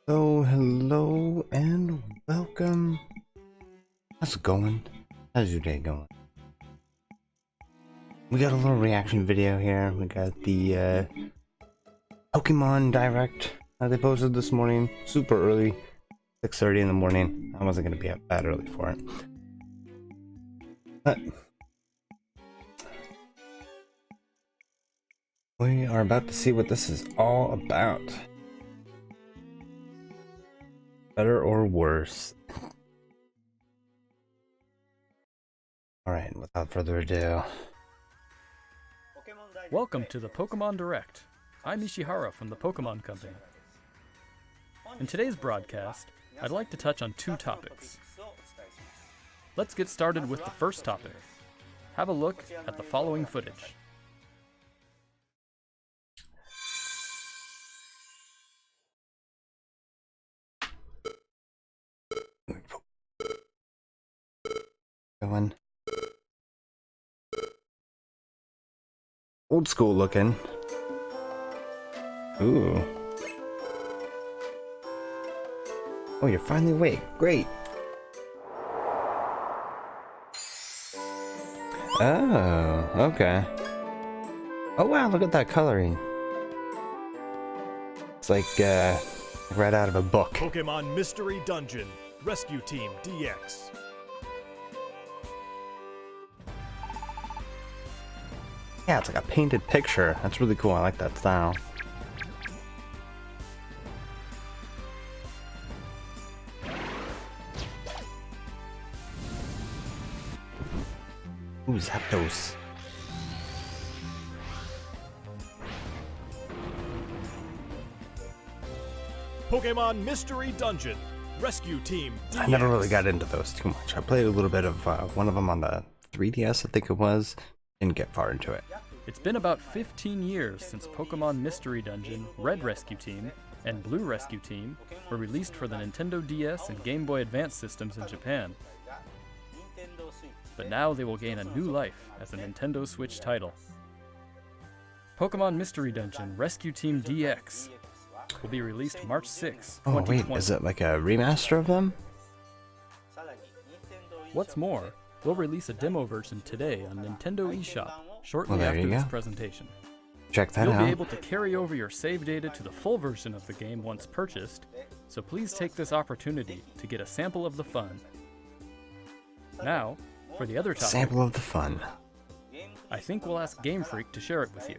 So, hello and welcome. How's it going? How's your day going? We got a little reaction video here. We got the Pokemon Direct they posted this morning, super early, 6:30 in the morning. I wasn't gonna be up that early for it, but we are about to see what this is all about. Better or worse? Alright, without further ado. Welcome to the Pokemon Direct. I'm Ishihara from the Pokemon Company. In today's broadcast, I'd like to touch on two topics. Let's get started with the first topic. Have a look at the following footage. Going. Old school looking. Ooh. Oh, you're finally awake. Great. Oh, okay. Oh wow, look at that coloring. It's like right out of a book. Pokemon Mystery Dungeon, Rescue Team DX. Yeah, it's like a painted picture. That's really cool. I like that style. Ooh, Zapdos. Pokemon Mystery Dungeon, Rescue Team DX. I never really got into those too much. I played a little bit of one of them on the 3DS, I think it was. Didn't get far into it. It's been about 15 years since Pokemon Mystery Dungeon, Red Rescue Team, and Blue Rescue Team were released for the Nintendo DS and Game Boy Advance systems in Japan. But now they will gain a new life as a Nintendo Switch title. Pokemon Mystery Dungeon Rescue Team DX will be released March 6, 2020. Oh wait, is it like a remaster of them? What's more, we'll release a demo version today on Nintendo eShop shortly after this presentation. Check that You'll out. be able to carry over your save data to the full version of the game once purchased, so please take this opportunity to get a sample of the fun. Now, for the other topic, Sample of the fun. I think we'll ask Game Freak to share it with you.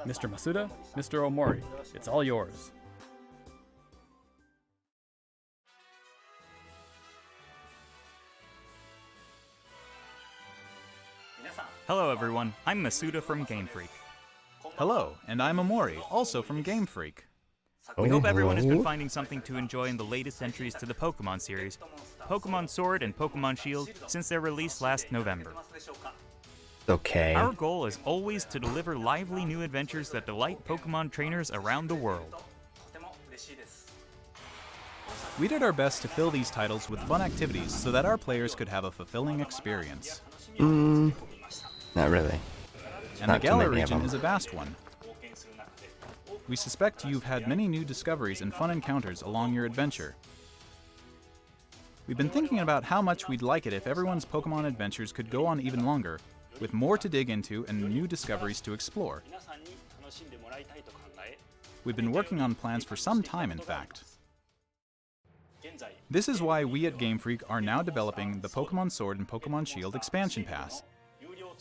Mr. Masuda, Mr. Omori, it's all yours. Hello everyone, I'm Masuda from Game Freak. Hello, and I'm Omori, also from Game Freak. We hope everyone has been hello. finding something to enjoy in the latest entries to the Pokemon series, Pokemon Sword and Pokemon Shield, since their release last November. Okay. Our goal is always to deliver lively new adventures that delight Pokemon trainers around the world. We did our best to fill these titles with fun activities so that our players could have a fulfilling experience. Not really. And the Not too Galar many of region them. is a vast one. We suspect you've had many new discoveries and fun encounters along your adventure. We've been thinking about how much we'd like it if everyone's Pokemon adventures could go on even longer, with more to dig into and new discoveries to explore. We've been working on plans for some time, in fact. This is why we at Game Freak are now developing the Pokemon Sword and Pokemon Shield Expansion Pass,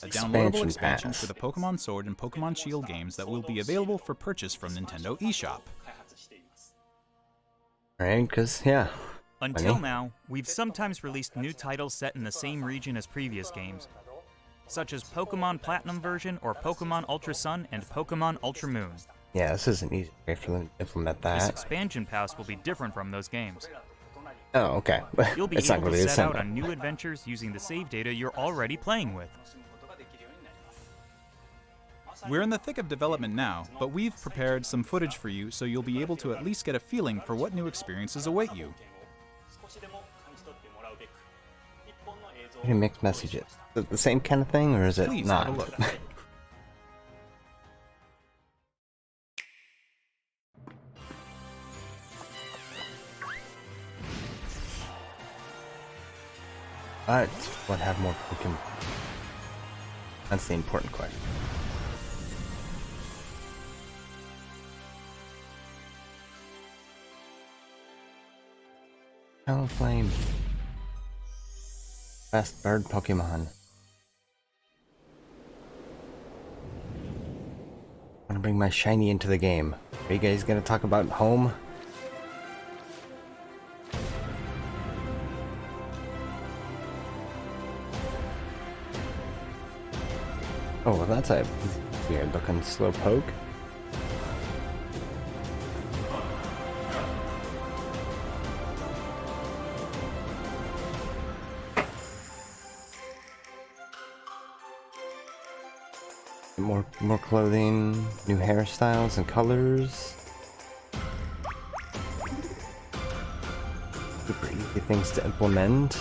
a downloadable expansion for the Pokemon Sword and Pokemon Shield games that will be available for purchase from Nintendo eShop. Right, because, yeah. Until Funny. now, we've sometimes released new titles set in the same region as previous games, such as Pokemon Platinum version or Pokemon Ultra Sun and Pokemon Ultra Moon. Yeah, this is an easy way for them to implement This that. expansion pass will be different from those games. Oh, okay. You'll be It's not able going to to be the set same. out on new adventures using the save data you're already playing with. We're in the thick of development now, but we've prepared some footage for you so you'll be able to at least get a feeling for what new experiences await you. Mixed messages. Is it the same kind of thing, or is it Please not? have a look. But what have more Pokemon? That's the important question. Talonflame. Best bird Pokemon. I'm gonna bring my shiny into the game. Are you guys gonna talk about home? Oh, well, that's a weird looking Slowpoke. More clothing, new hairstyles and colors. Super easy things to implement.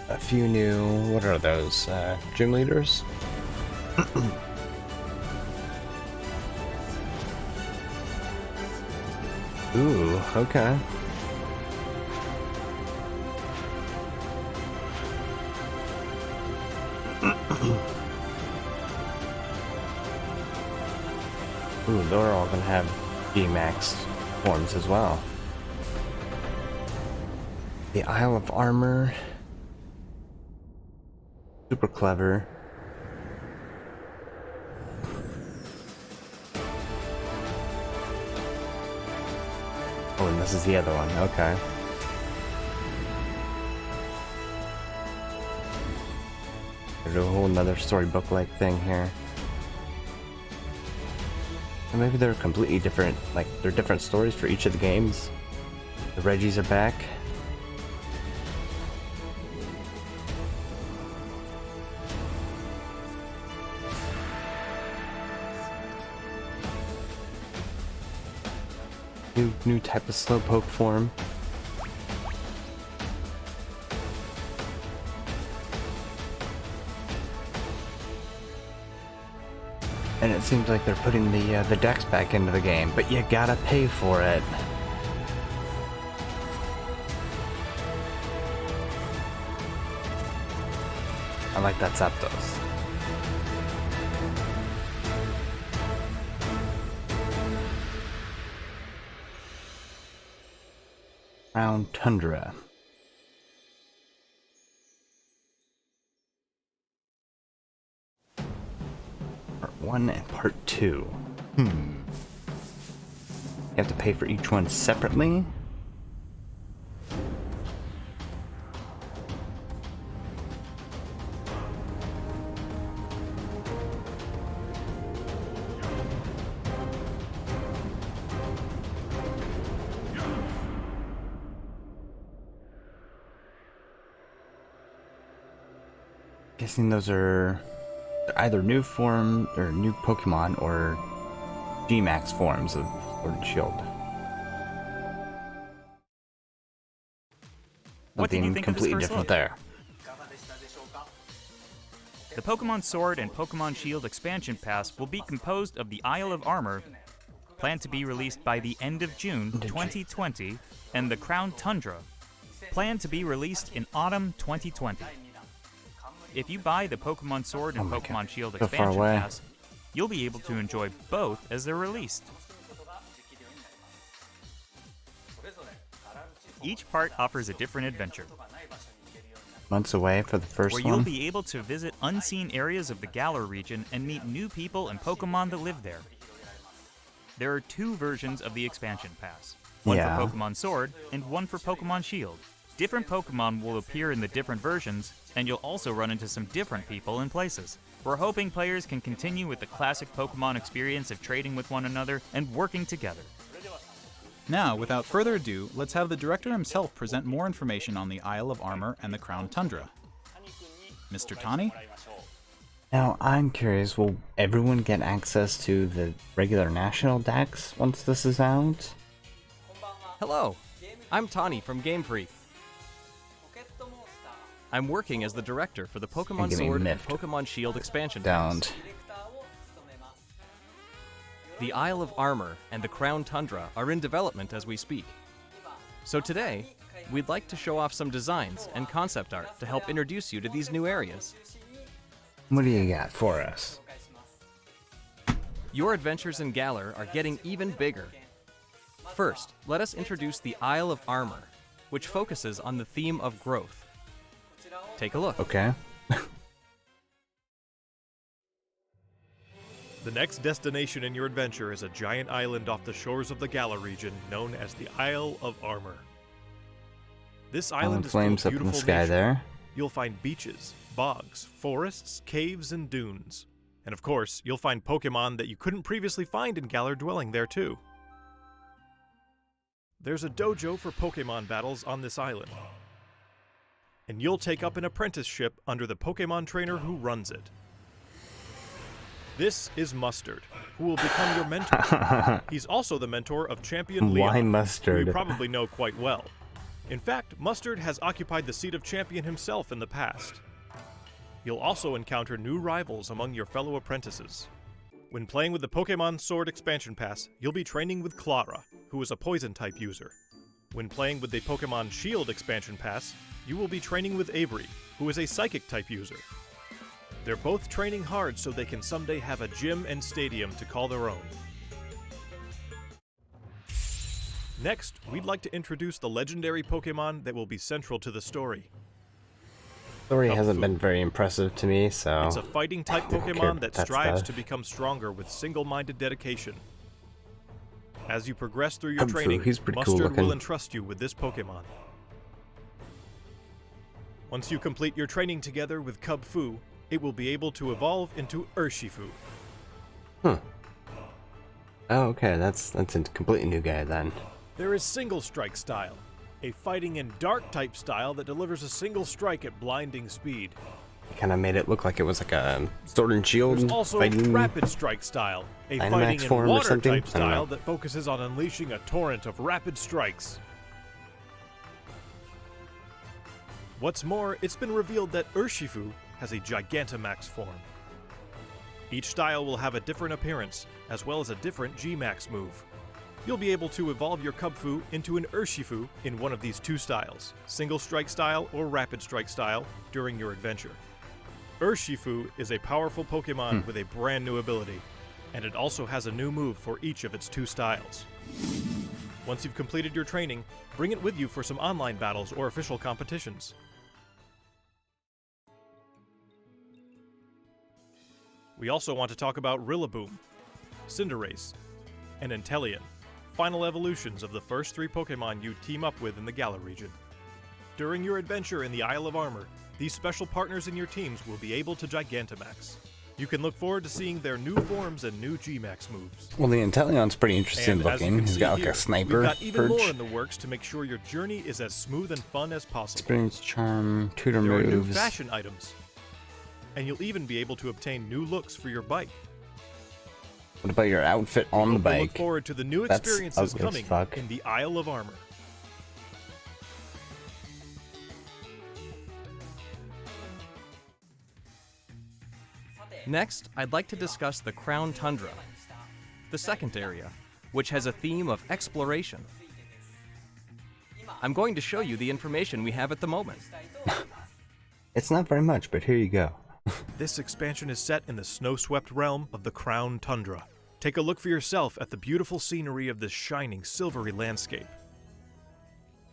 A few new, what are those, gym leaders? Ooh, okay. Ooh, they're all gonna have G-Max forms as well. The Isle of Armor. Super clever. Oh, and this is the other one, okay. There's a whole nother storybook-like thing here. And maybe they're completely different, like, they're different stories for each of the games. The Reggies are back. New type of Slowpoke form. And it seems like they're putting the decks back into the game, but you gotta pay for it. I like that Zapdos. Crown Tundra. Part 1 and Part 2. You have to pay for each one separately? Guessing those are either new form or new Pokemon or G-Max forms of Sword and Shield. What did you Something think of this completely first different look? there. The Pokemon Sword and Pokemon Shield expansion pass will be composed of the Isle of Armor, planned to be released by the end of June 2020, and the Crown Tundra, planned to be released in autumn 2020. If you buy the Pokemon Sword and Oh my Pokemon God. Shield So far expansion away. pass, you'll be able to enjoy both as they're released. Each part offers a different adventure, Months away for the first where one. you'll be able to visit unseen areas of the Galar region and meet new people and Pokemon that live there. There are 2 versions of the expansion pass, one Yeah. for Pokemon Sword and one for Pokemon Shield. Different Pokemon will appear in the different versions, and you'll also run into some different people and places. We're hoping players can continue with the classic Pokemon experience of trading with one another and working together. Now, without further ado, let's have the director himself present more information on the Isle of Armor and the Crown Tundra. Mr. Tani? Now, I'm curious, will everyone get access to the regular national decks once this is out? Hello, I'm Tani from Game Freak. I'm working as the director for the Pokemon getting Sword and miffed. Pokemon Shield expansion Don't. packs. the Isle of Armor and the Crown Tundra are in development as we speak. So today, we'd like to show off some designs and concept art to help introduce you to these new areas. What do you got for us? Your adventures in Galar are getting even bigger. First, let us introduce the Isle of Armor, which focuses on the theme of growth. Take a look. Okay. The next destination in your adventure is a giant island off the shores of the Galar region known as the Isle of Armor. This island is full of Flames up in the beautiful sky nature. there. You'll find beaches, bogs, forests, caves, and dunes. And of course, you'll find Pokemon that you couldn't previously find in Galar dwelling there too. There's a dojo for Pokemon battles on this island. And you'll take up an apprenticeship under the Pokemon trainer who runs it. This is Mustard, who will become your mentor. He's also the mentor of Champion Leon, Why who Mustard? you probably know quite well. In fact, Mustard has occupied the seat of champion himself in the past. You'll also encounter new rivals among your fellow apprentices. When playing with the Pokemon Sword Expansion Pass, you'll be training with Clara, who is a Poison-type user. When playing with the Pokemon Shield Expansion Pass, you will be training with Avery, who is a Psychic-type user. They're both training hard so they can someday have a gym and stadium to call their own. Next, we'd like to introduce the legendary Pokemon that will be central to the story. Story Kung hasn't Fu. been very impressive to me, so It's a fighting-type I don't care Pokemon that about that strives stuff. to become stronger with single-minded dedication. As you progress through your Kung Fu, training, he's pretty cool Mustard will looking. entrust you with this Pokemon. Once you complete your training together with Cub Fu, it will be able to evolve into Urshifu. Oh, okay, that's a completely new guy then. There is Single Strike style, a fighting and dark type style that delivers a single strike at blinding speed. Kind of made it look like it was like a Sword and Shield There's also fighting. Rapid Strike style, a Dynamax fighting and form or water something? type I don't know. style that focuses on unleashing a torrent of rapid strikes. What's more, it's been revealed that Urshifu has a Gigantamax form. Each style will have a different appearance, as well as a different G-Max move. You'll be able to evolve your Cubfu into an Urshifu in one of these two styles, Single Strike style or Rapid Strike style, during your adventure. Urshifu is a powerful Pokemon with a brand new ability, and it also has a new move for each of its two styles. Once you've completed your training, bring it with you for some online battles or official competitions. We also want to talk about Rillaboom, Cinderace, and Inteleon, final evolutions of the first three Pokemon you team up with in the Galar region. During your adventure in the Isle of Armor, these special partners in your teams will be able to Gigantamax. You can look forward to seeing their new forms and new G-Max moves. Well, the Inteleon's pretty interesting And as you looking. can He's see got like here, a sniper we've got even perch. more in the works to make sure your journey is as smooth and fun as possible. Experience, charm, tutor There are new moves. fashion items, and you'll even be able to obtain new looks for your bike. What about your outfit on the Hope you bike? Look forward to the new That's experiences ugly as coming fuck. in the Isle of Armor. Next, I'd like to discuss the Crown Tundra, the second area, which has a theme of exploration. I'm going to show you the information we have at the moment. It's not very much, but here you go. This expansion is set in the snow-swept realm of the Crown Tundra. Take a look for yourself at the beautiful scenery of this shining, silvery landscape.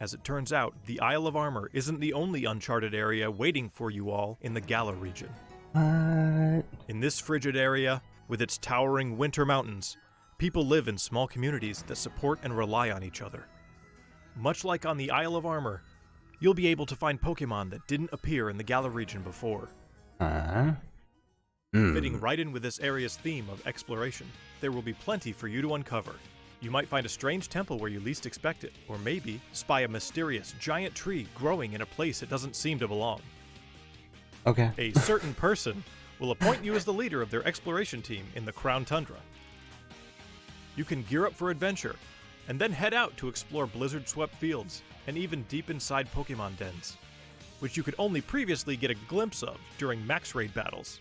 As it turns out, the Isle of Armor isn't the only uncharted area waiting for you all in the Galar region. What? In this frigid area, with its towering winter mountains, people live in small communities that support and rely on each other. Much like on the Isle of Armor, you'll be able to find Pokemon that didn't appear in the Galar region before. Fitting right in with this area's theme of exploration, there will be plenty for you to uncover. You might find a strange temple where you least expect it, or maybe spy a mysterious giant tree growing in a place it doesn't seem to belong. Okay. A certain person will appoint you as the leader of their exploration team in the Crown Tundra. You can gear up for adventure, and then head out to explore blizzard-swept fields, and even deep inside Pokemon dens, which you could only previously get a glimpse of during max raid battles.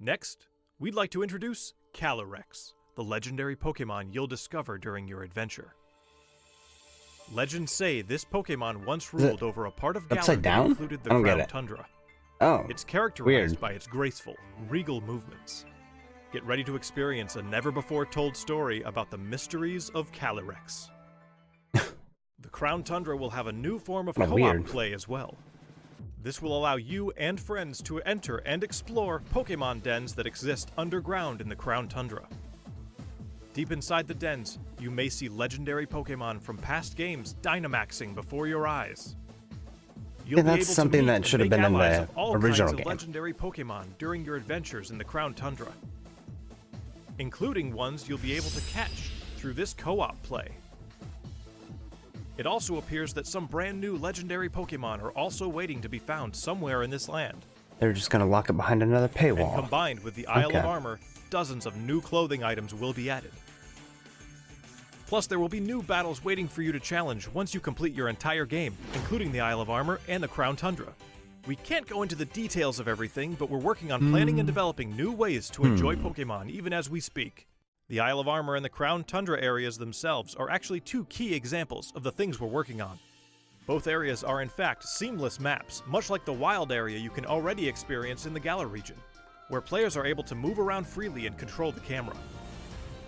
Next, we'd like to introduce Calyrex, the legendary Pokemon you'll discover during your adventure. Legends say this Pokemon once ruled over a part of Galar upside that down? included the I don't get Crown it. Tundra. Oh, It's characterized weird. by its graceful, regal movements. Get ready to experience a never-before-told story about the mysteries of Calyrex. The Crown Tundra will have a new form of Kinda co-op weird. play as well. This will allow you and friends to enter and explore Pokemon dens that exist underground in the Crown Tundra. Deep inside the dens, you may see legendary Pokemon from past games Dynamaxing before your eyes. You'll Yeah, be that's able to something meet that and should have make been in allies the of all original kinds game. of legendary Pokemon during your adventures in the Crown Tundra, including ones you'll be able to catch through this co-op play. It also appears that some brand new legendary Pokemon are also waiting to be found somewhere in this land. They're just gonna lock it behind another And paywall. combined with the Isle Okay. of Armor, dozens of new clothing items will be added. Plus, there will be new battles waiting for you to challenge once you complete your entire game, including the Isle of Armor and the Crown Tundra. We can't go into the details of everything, but we're working on planning and developing new ways to enjoy Pokemon even as we speak. The Isle of Armor and the Crown Tundra areas themselves are actually two key examples of the things we're working on. Both areas are in fact seamless maps, much like the wild area you can already experience in the Galar region, where players are able to move around freely and control the camera.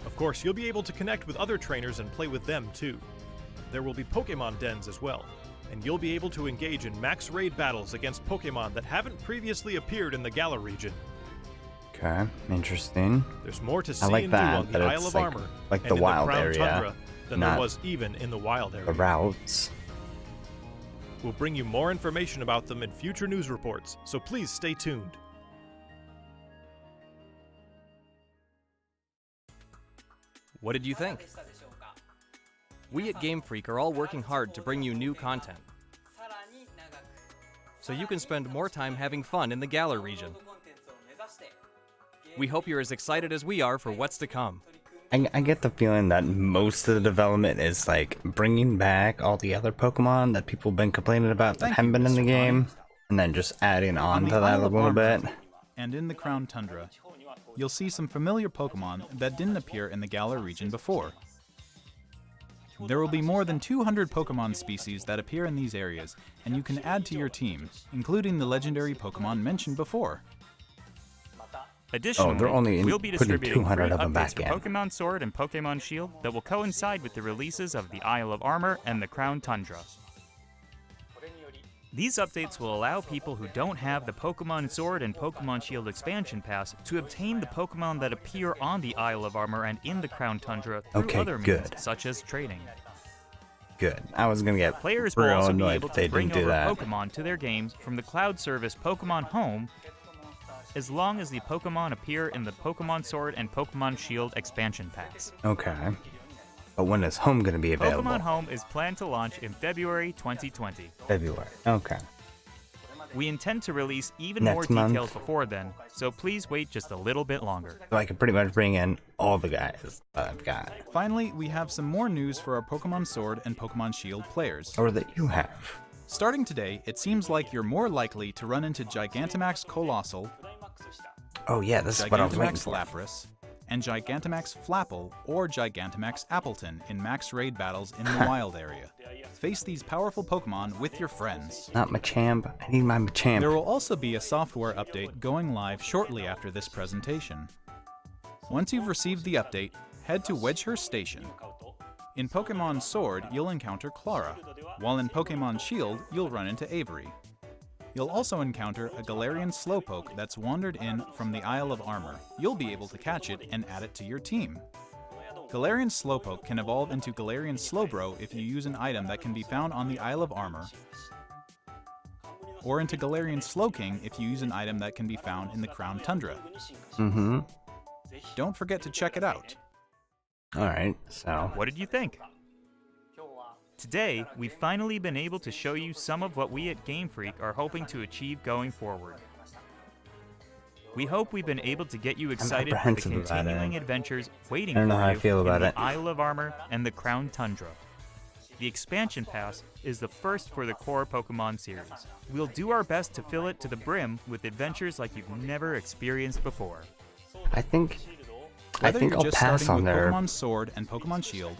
Of course, you'll be able to connect with other trainers and play with them too. There will be Pokemon dens as well, and you'll be able to engage in max raid battles against Pokemon that haven't previously appeared in the Galar region. Okay, interesting. There's more to see I like and do that, on the that Isle it's of like- Armor like and the in wild the Crown area, Tundra than there not was even in the wild area. The routes. We'll bring you more information about them in future news reports, so please stay tuned. What did you think? We at Game Freak are all working hard to bring you new content, so you can spend more time having fun in the Galar region. We hope you're as excited as we are for what's to come. I get the feeling that most of the development is like bringing back all the other Pokemon that people have been complaining about that Thank haven't you, been in the Mr. game, and then just adding on the to that Isle a of little Armor bit. And in the Crown Tundra, you'll see some familiar Pokemon that didn't appear in the Galar region before. There will be more than 200 Pokemon species that appear in these areas, and you can add to your team, including the legendary Pokemon mentioned before. Additionally, they're only we'll be putting distributing 200 free of them updates back for in. Pokemon Sword and Pokemon Shield that will coincide with the releases of the Isle of Armor and the Crown Tundra. These updates will allow people who don't have the Pokemon Sword and Pokemon Shield expansion pass to obtain the Pokemon that appear on the Isle of Armor and in the Crown Tundra through Okay, other means, good. such as trading. Good. I was gonna get Players will real also be annoyed able if they to bring didn't do over that. Pokemon to their games from the cloud service Pokemon Home, as long as the Pokemon appear in the Pokemon Sword and Pokemon Shield expansion packs. Okay. But when is home gonna be available? Pokemon Home is planned to launch in February 2020. February. Okay. We intend to release even Next more month. details before then, so please wait just a little bit longer. So I can pretty much bring in all the guys that I've got, Finally, we have some more news for our Pokemon Sword and Pokemon Shield players. or that you have. Starting today, it seems like you're more likely to run into Gigantamax Colossal, Oh yeah, this is what I was waiting Gigantamax for. Lapras, and Gigantamax Flapple or Gigantamax Appleton in max raid battles in the wild area. Face these powerful Pokemon with your friends. Not Machamp. I need my Machamp. There will also be a software update going live shortly after this presentation. Once you've received the update, head to Wedgehurst Station. In Pokemon Sword, you'll encounter Clara, while in Pokemon Shield, you'll run into Avery. You'll also encounter a Galarian Slowpoke that's wandered in from the Isle of Armor. You'll be able to catch it and add it to your team. Galarian Slowpoke can evolve into Galarian Slowbro if you use an item that can be found on the Isle of Armor, or into Galarian Slowking if you use an item that can be found in the Crown Tundra. Mm-hmm. Don't forget to check it out. Alright, so. What did you think? Today, we've finally been able to show you some of what we at Game Freak are hoping to achieve going forward. We hope we've been able to get you excited for the apprehensive about it. continuing adventures waiting I don't know for how I you feel in about the it. Isle of Armor and the Crown Tundra. The expansion pass is the first for the core Pokemon series. We'll do our best to fill it to the brim with adventures like you've never experienced before. I think Whether think you're I'll just pass starting on with their Pokemon Sword and Pokemon Shield,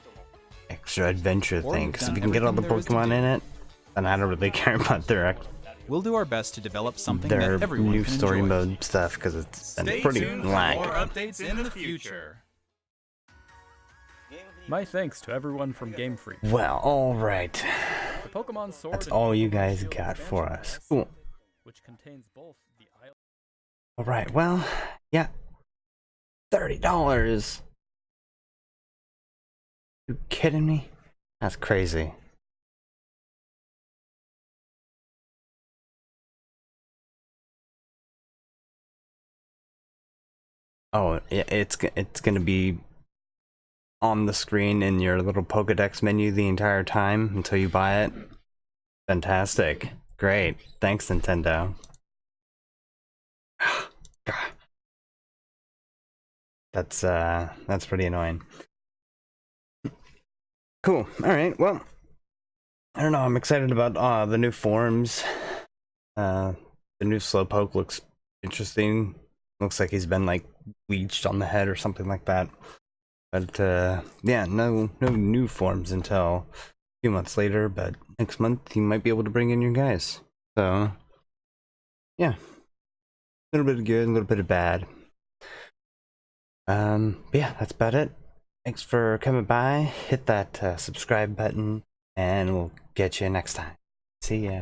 extra adventure Or thing, you've because if done you can get all the everything there is to Pokemon do. in it, then I don't really care about we'll do our best to develop something their that everyone new can story enjoy. mode stuff, because it's been pretty laggy. updates in the future. My thanks to everyone from Game Freak. Well, alright. The Pokemon Sword That's and all you Pokemon guys Shield got for expansion us. pass, Cool. which contains both the Isle. Alright, well, yeah. $30. You kidding me? That's crazy. Oh, yeah, it's gonna be on the screen in your little Pokedex menu the entire time until you buy it. Fantastic. Great. Thanks, Nintendo. God. That's pretty annoying. Cool. Alright, well. I don't know, I'm excited about the new forms. The new Slowpoke looks interesting. Looks like he's been like bleached on the head or something like that. But yeah, no new forms until a few months later, but next month you might be able to bring in your guys. So yeah. A little bit of good, a little bit of bad. But yeah, that's about it. Thanks for coming by. Hit that subscribe button, and we'll get you next time. See ya.